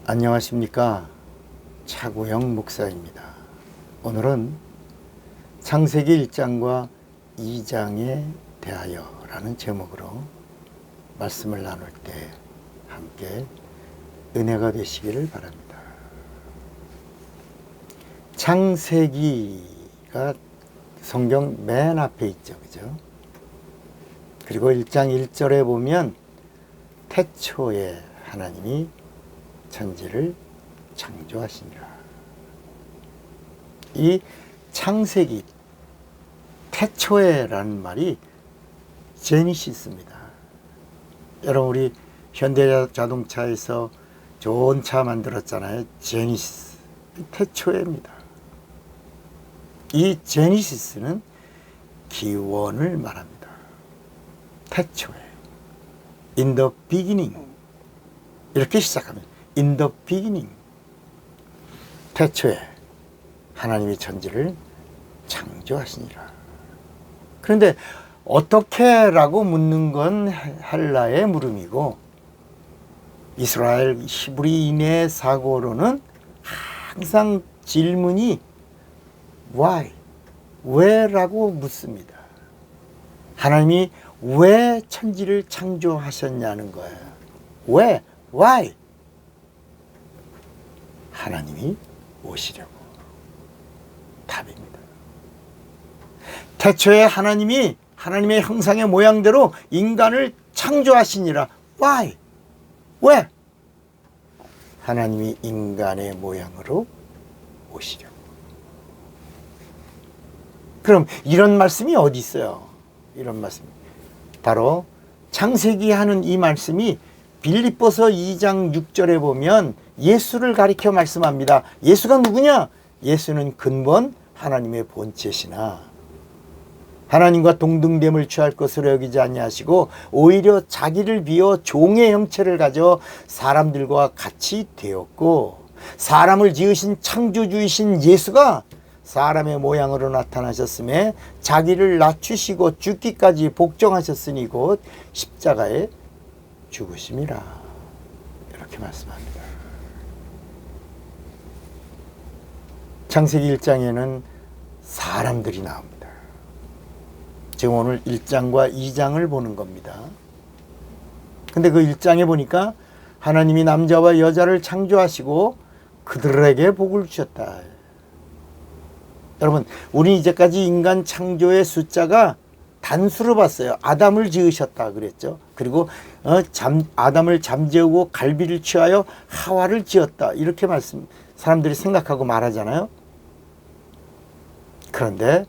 안녕하십니까. 차구영 목사입니다. 오늘은 창세기 1장과 2장에 대하여 라는 제목으로 말씀을 나눌 때 함께 은혜가 되시기를 바랍니다. 창세기가 성경 맨 앞에 있죠. 그죠? 그리고 1장 1절에 보면 태초에 하나님이 천지를 창조하시니라. 이 창세기, 태초에라는 말이 제니시스입니다. 여러분, 우리 현대자동차에서 좋은 차 만들었잖아요. 제니시스. 태초에입니다. 이 제니시스는 기원을 말합니다. 태초에. In the beginning. 이렇게 시작합니다. In the beginning. 태초에 하나님이 천지를 창조하시니라. 그런데 어떻게 라고 묻는 건 헬라의 물음이고, 이스라엘 히브리인의 사고로는 항상 질문이 why, 왜 라고 묻습니다. 하나님이 왜 천지를 창조하셨냐는 거예요. 왜? why? 하나님이 오시려고. 답입니다. 태초에 하나님이 하나님의 형상의 모양대로 인간을 창조하시니라. Why? 왜? 하나님이 인간의 모양으로 오시려고. 그럼 이런 말씀이 어디 있어요? 이런 말씀이 바로 창세기 하는 이 말씀이 빌립보서 2장 6절에 보면 예수를 가리켜 말씀합니다. 예수가 누구냐? 예수는 근본 하나님의 본체시나 하나님과 동등됨을 취할 것으로 여기지 아니하시고 오히려 자기를 비워 종의 형체를 가져 사람들과 같이 되었고, 사람을 지으신 창조주이신 예수가 사람의 모양으로 나타나셨음에 자기를 낮추시고 죽기까지 복종하셨으니 곧 십자가에 죽으심이라. 이렇게 말씀합니다. 창세기 1장에는 사람들이 나옵니다. 지금 오늘 1장과 2장을 보는 겁니다. 근데 그 1장에 보니까 하나님이 남자와 여자를 창조하시고 그들에게 복을 주셨다. 여러분, 우리 이제까지 인간 창조의 숫자가 단수로 봤어요. 아담을 지으셨다 그랬죠. 그리고 아담을 잠재우고 갈비를 취하여 하와를 지었다. 이렇게 사람들이 생각하고 말하잖아요. 그런데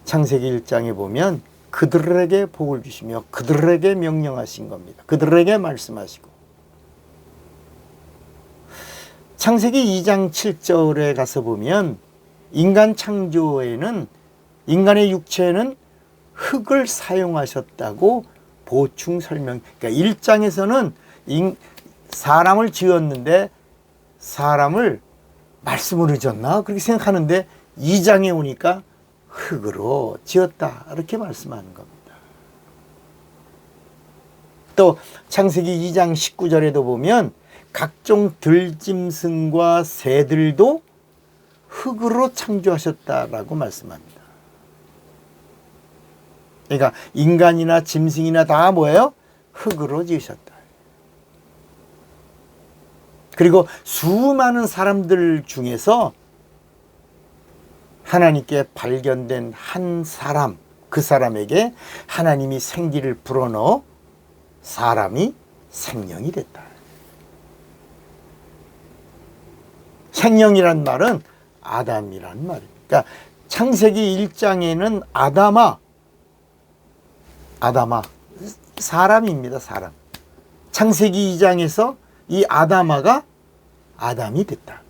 창세기 1장에 보면 그들에게 복을 주시며 그들에게 명령하신 겁니다. 그들에게 말씀하시고. 창세기 2장 7절에 가서 보면 인간 창조에는, 인간의 육체에는 흙을 사용하셨다고 보충 설명. 그러니까 1장에서는 사람을 지었는데 사람을 말씀으로 지었나? 그렇게 생각하는데 2장에 오니까 흙으로 지었다. 이렇게 말씀하는 겁니다. 또 창세기 2장 19절에도 보면 각종 들짐승과 새들도 흙으로 창조하셨다라고 말씀합니다. 그러니까 인간이나 짐승이나 다 뭐예요? 흙으로 지으셨다. 그리고 수많은 사람들 중에서 하나님께 발견된 한 사람, 그 사람에게 하나님이 생기를 불어넣어 사람이 생명이 됐다. 생명이란 말은 아담이란 말입니다. 그러니까 창세기 1장에는 아담아, 사람입니다. 사람. 창세기 2장에서 이 아담아가 아담이 됐다.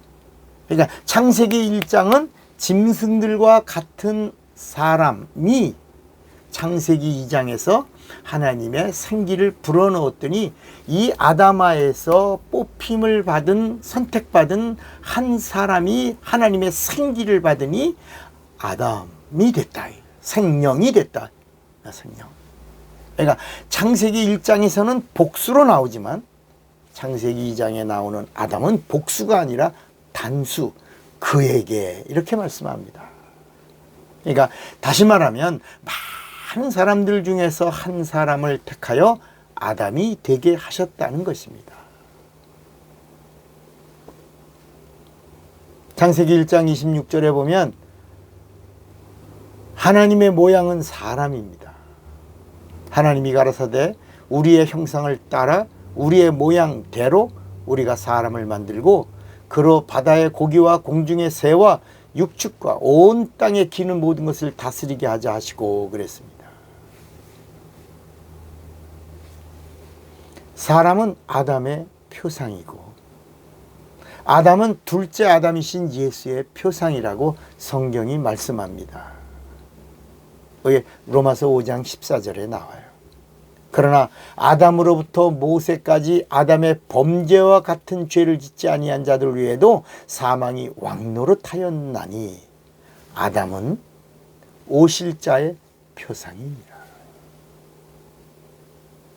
그러니까 창세기 1장은 짐승들과 같은 사람이 창세기 2장에서 하나님의 생기를 불어넣었더니 이 아담아에서 뽑힘을 받은, 선택받은 한 사람이 하나님의 생기를 받으니 아담이 됐다. 생명이 됐다. 생명. 그러니까 창세기 1장에서는 복수로 나오지만 창세기 2장에 나오는 아담은 복수가 아니라 단수, 그에게 이렇게 말씀합니다. 그러니까 다시 말하면 많은 사람들 중에서 한 사람을 택하여 아담이 되게 하셨다는 것입니다. 창세기 1장 26절에 보면 하나님의 모양은 사람입니다. 하나님이 가라사대 우리의 형상을 따라 우리의 모양대로 우리가 사람을 만들고 그로 바다의 고기와 공중의 새와 육축과 온 땅에 기는 모든 것을 다스리게 하자 하시고 그랬습니다. 사람은 아담의 표상이고 아담은 둘째 아담이신 예수의 표상이라고 성경이 말씀합니다. 로마서 5장 14절에 나와요. 그러나 아담으로부터 모세까지 아담의 범죄와 같은 죄를 짓지 아니한 자들 위에도 사망이 왕노릇하였나니 아담은 오실 자의 표상입니다.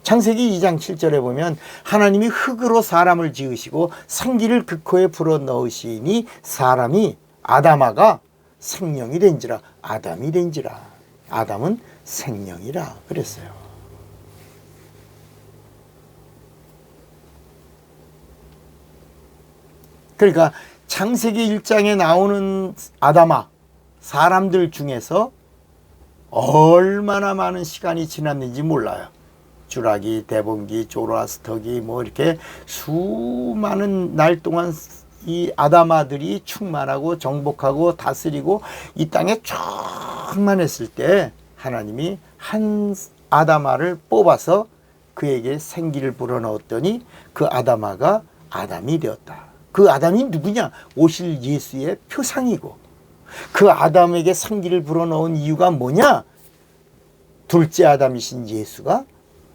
창세기 2장 7절에 보면 하나님이 흙으로 사람을 지으시고 생기를 그 코에 불어넣으시니 사람이 아담아가 생명이 된지라 아담이 된지라 아담은 생명이라 그랬어요. 그러니까 창세기 1장에 나오는 아담아 사람들 중에서 얼마나 많은 시간이 지났는지 몰라요. 주라기, 대본기, 조로아스터기 뭐 이렇게 수많은 날 동안 이 아담아들이 충만하고 정복하고 다스리고 이 땅에 충만했을 때 하나님이 한 아담아를 뽑아서 그에게 생기를 불어넣었더니 그 아담아가 아담이 되었다. 그 아담이 누구냐? 오실 예수의 표상이고 그 아담에게 생기를 불어넣은 이유가 뭐냐? 둘째 아담이신 예수가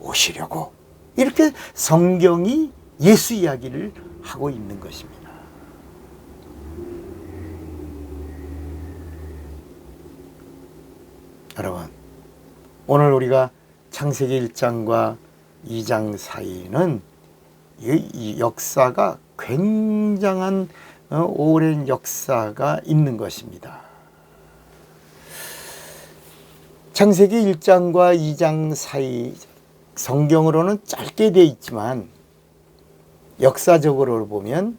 오시려고 이렇게 성경이 예수 이야기를 하고 있는 것입니다. 여러분, 오늘 우리가 창세기 1장과 2장 사이는 이 역사가 굉장한 오랜 역사가 있는 것입니다. 창세기 1장과 2장 사이 성경으로는 짧게 되어 있지만 역사적으로 보면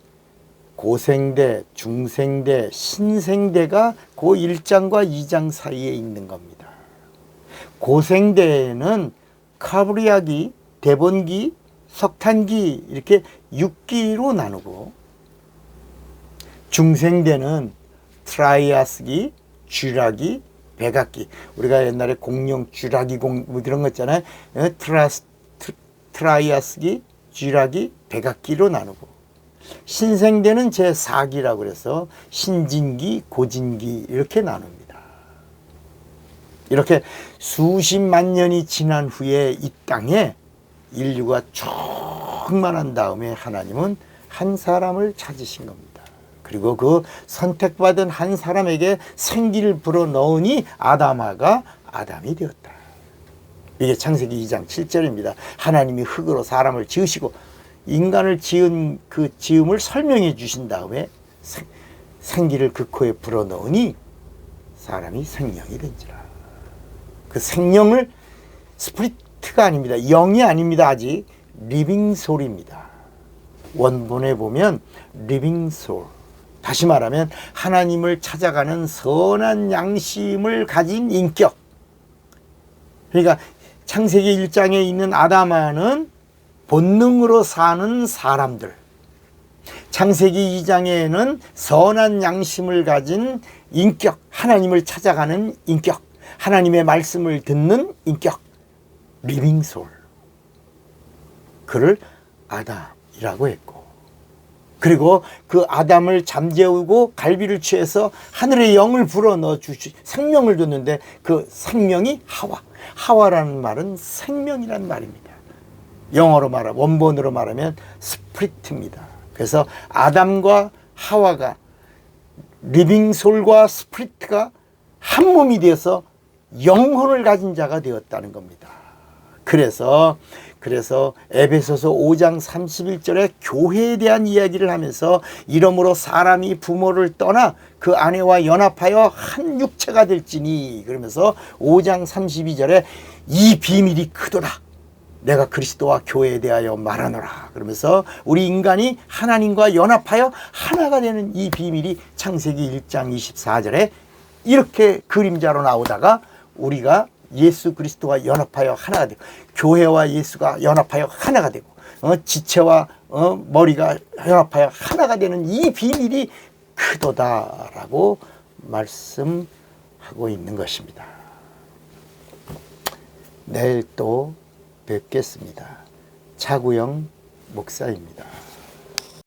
고생대, 중생대, 신생대가 그 1장과 2장 사이에 있는 겁니다. 고생대에는 카브리아기, 대본기, 석탄기 이렇게 6기로 나누고 중생대는 트라이아스기, 쥐라기, 백악기 우리가 옛날에 공룡, 쥐라기 뭐 이런 거 있잖아요. 트라이아스기, 쥐라기, 백악기로 나누고 신생대는 제4기라고 그래서 신진기, 고진기 이렇게 나눕니다. 이렇게 수십만 년이 지난 후에 이 땅에 인류가 충만한 다음에 하나님은 한 사람을 찾으신 겁니다. 그리고 그 선택받은 한 사람에게 생기를 불어넣으니 아담아가 아담이 되었다. 이게 창세기 2장 7절입니다. 하나님이 흙으로 사람을 지으시고 인간을 지은 그 지음을 설명해 주신 다음에 생기를 그 코에 불어넣으니 사람이 생명이 된지라. 그 생명을 스피리트가 아닙니다. 영이 아닙니다. 아직 리빙 소울입니다. 원본에 보면 리빙 소울. 다시 말하면 하나님을 찾아가는 선한 양심을 가진 인격. 그러니까 창세기 1장에 있는 아담아는 본능으로 사는 사람들. 창세기 2장에는 선한 양심을 가진 인격, 하나님을 찾아가는 인격, 하나님의 말씀을 듣는 인격, 리빙 소울. 그를 아담이라고 했고, 그리고 그 아담을 잠재우고 갈비를 취해서 하늘의 영을 불어넣어 주시 생명을 줬는데 그 생명이 하와. 하와라는 말은 생명이란 말입니다. 영어로 말하면 원본으로 말하면 스피릿입니다. 그래서 아담과 하와가 리빙 소울과 스피릿가 한 몸이 되어서 영혼을 가진 자가 되었다는 겁니다. 그래서 그래서 에베소서 5장 31절에 교회에 대한 이야기를 하면서 이러므로 사람이 부모를 떠나 그 아내와 연합하여 한 육체가 될지니, 그러면서 5장 32절에 이 비밀이 크도다. 내가 그리스도와 교회에 대하여 말하노라. 그러면서 우리 인간이 하나님과 연합하여 하나가 되는 이 비밀이 창세기 1장 24절에 이렇게 그림자로 나오다가 우리가 예수 그리스도와 연합하여 하나가 되고, 교회와 예수가 연합하여 하나가 되고, 지체와 머리가 연합하여 하나가 되는 이 비밀이 크도다라고 말씀하고 있는 것입니다. 내일 또 뵙겠습니다. 차구영 목사입니다.